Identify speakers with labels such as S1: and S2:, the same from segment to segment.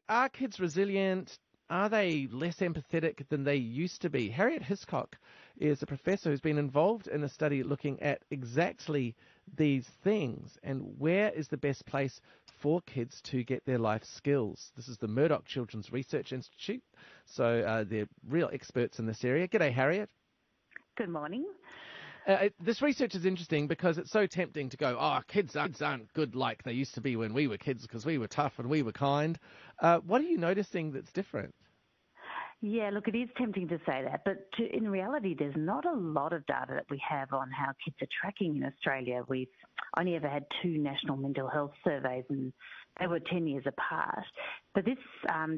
S1: are kids resilient? Are they less empathetic than they used to be? Harriet Hiscock is a professor who's been involved in a study looking at exactly these things and where is the best place for kids to get their life skills. This is the Murdoch Children's Research Institute, so they're real experts in this area. G'day, Harriet.
S2: Good morning.
S1: This research is interesting because it's so tempting to go, kids aren't good like they used to be when we were kids because we were tough and we were kind. What are you noticing that's different?
S2: Yeah, look, it is tempting to say that, but in reality, there's not a lot of data that we have on how kids are tracking in Australia. We've only ever had 2 national mental health surveys, and they were 10 years apart. But this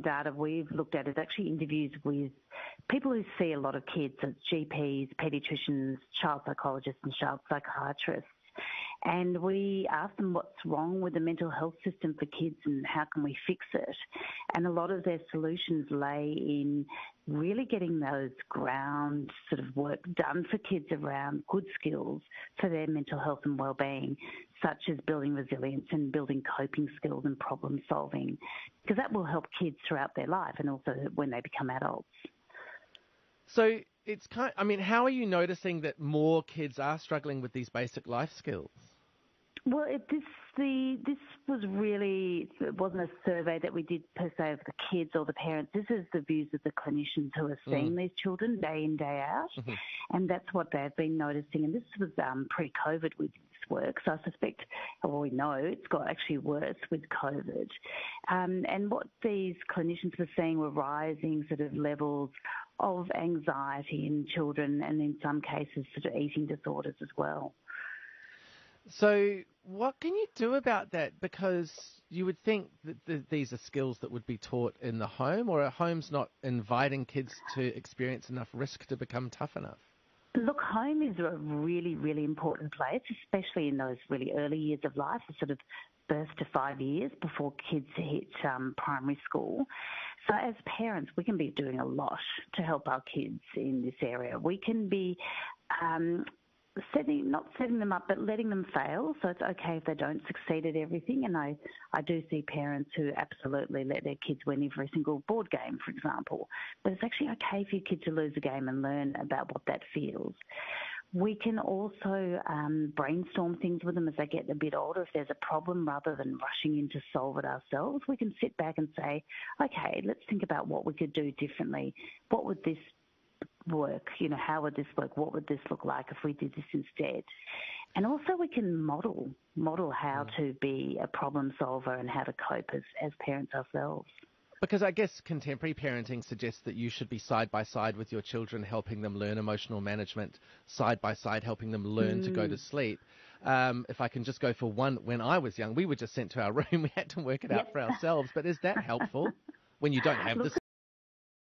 S2: data we've looked at is actually interviews with people who see a lot of kids, so it's GPs, paediatricians, child psychologists and child psychiatrists. And we asked them what's wrong with the mental health system for kids and how can we fix it. And a lot of their solutions lay in really getting those ground sort of work done for kids around good skills for their mental health and well-being, such as building resilience and building coping skills and problem solving, because that will help kids throughout their life and also when they become adults.
S1: So how are you noticing that more kids are struggling with these basic life skills?
S2: Well, this wasn't a survey that we did per se of the kids or the parents. This is the views of the clinicians who are seeing these children day in, day out, and that's what they've been noticing. And this was pre-COVID with this work, so I suspect, or we know, it's got actually worse with COVID. And what these clinicians were seeing were rising sort of levels of anxiety in children, and in some cases sort of eating disorders as well.
S1: So what can you do about that? Because you would think that these are skills that would be taught in the home, or are homes not inviting kids to experience enough risk to become tough enough?
S2: Look, home is a really, really important place, especially in those really early years of life, sort of birth to 5 years before kids hit primary school. So as parents, we can be doing a lot to help our kids in this area. We can be not setting them up, but letting them fail. So it's okay if they don't succeed at everything. And I do see parents who absolutely let their kids win every single board game, for example. But it's actually okay for your kid to lose a game and learn about what that feels. We can also brainstorm things with them as they get a bit older. If there's a problem, rather than rushing in to solve it ourselves, we can sit back and say, okay, let's think about what we could do differently. What would this work? How would this work? What would this look like if we did this instead? And also we can model how to be a problem solver and how to cope as parents ourselves.
S1: Because I guess contemporary parenting suggests that you should be side by side with your children, helping them learn emotional management, side by side helping them learn to go to sleep. If I can just go for one, when I was young, we were just sent to our room. We had to work it out for ourselves. But is that helpful when you don't have the